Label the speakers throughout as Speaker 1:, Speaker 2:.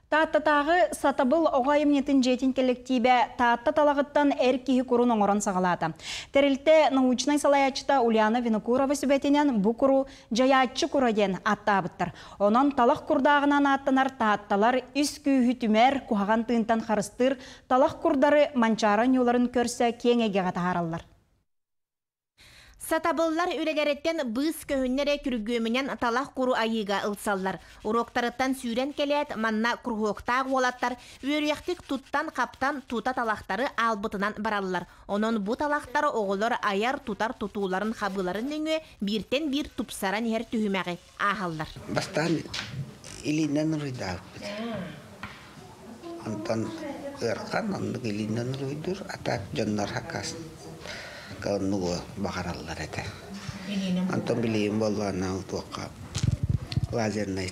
Speaker 1: Тааттатағы сатабыл оғайымнетін жетін коллективе таатта талағыттан әркихи құрын оңырын сағалады. Тәрілті научный салаячыта Ульяна Винокурова сөбетінен бұ құру жаячы құраден аттабыттыр. Онын талақ құрдағынан аттанар таатталар үс күйі түмер құхаған тыынтан қарыстыр, талақ құрдары манчаран yolарын көрсе кеңеге ғатағаралар.
Speaker 2: Сатабыллар үлелереттен быз көхіннере күргөмінен талақ құру айыға ылсаллар. Уроктарыттан сүйрен келет, манна күргоқтағы олаттар, өрияқтік туттан қаптан тута талақтары албытынан бараллар. Онын бұ талақтары оғылар аяр тутар тутуларын қабыларын өңі біртен бір тупсаран ер түйімәғі ағаллар.
Speaker 3: Бастан илинен рүйдақ біз. Антон ұрқан, онды илинен рүйдір, атақ жонлар хақасын. Калнуго бахараллар это. Антон билейм боллана утуакка лазерный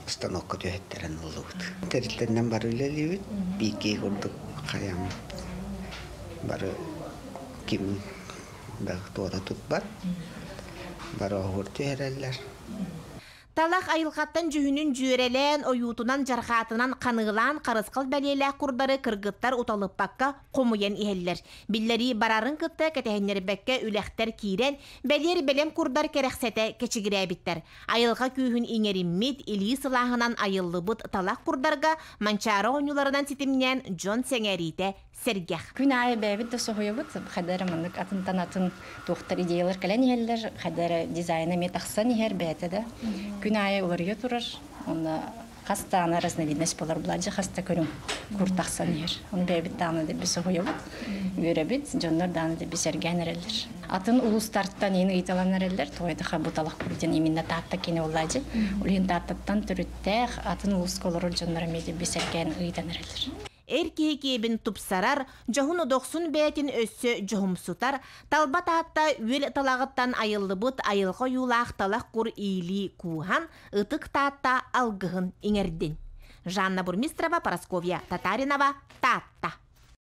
Speaker 3: установка төһеттерен болуут. Терилтеннен бары үлелибит, бийке курдук хаям. Бары ким да туада тутбат. Бары огурту herellер.
Speaker 2: Талақ айылғаттан жүхінін жүйерелен, ойутунан жарғатынан қанығылан қарысқыл бәлелі құрдары кыргыттар ұталып баққа қомуен ихеллер. Биллери барарын кытты кәтәхінер бәкке үләқтер кейрен, бәлер бәлем құрдар керексеті кечігірі әбіттер. Айылға күйін иңеріммет, илі сылағынан айылы бұд талақ құрдарға манчары ойнуларынан сетімнен Джон Сеңәрейті сәргех.
Speaker 4: Күн айы бәбіт де соғуы бұд, қадары мұндық атын тоқтар идеялар кәлен ехелдер, қадары дизайны метақсан ехер бәті де. Күн айы оларға тұрыр, оны қастағына разновидность болар бұладжы қаста көрің күртақсан ехер. Оны бәбіт дағыны да бір соғуы бұд, көрәбіт, жонлар дағыны да бір сәрген әрелдер. Атын ұлыстарттан ені ұйталан әрелдер, тойдыға бұталық көрден емінна таатта кені оладжы. Олығын тааттаттан түріттәқ, атын ұлыс колору жонлар әмейді бір сәрген ұйтан әрелдер.
Speaker 2: Эркеһи кебин тупсарар, жоһун удоксун бәтин өссө жоһумсутар, талба таатта үел талагыттан айыллыбыт айылға юлаах талақ кур ийли куухан, ытык таатта алгыһын иңердин. Жанна Бурмистрова, Парасковья Татаринова, Таатта.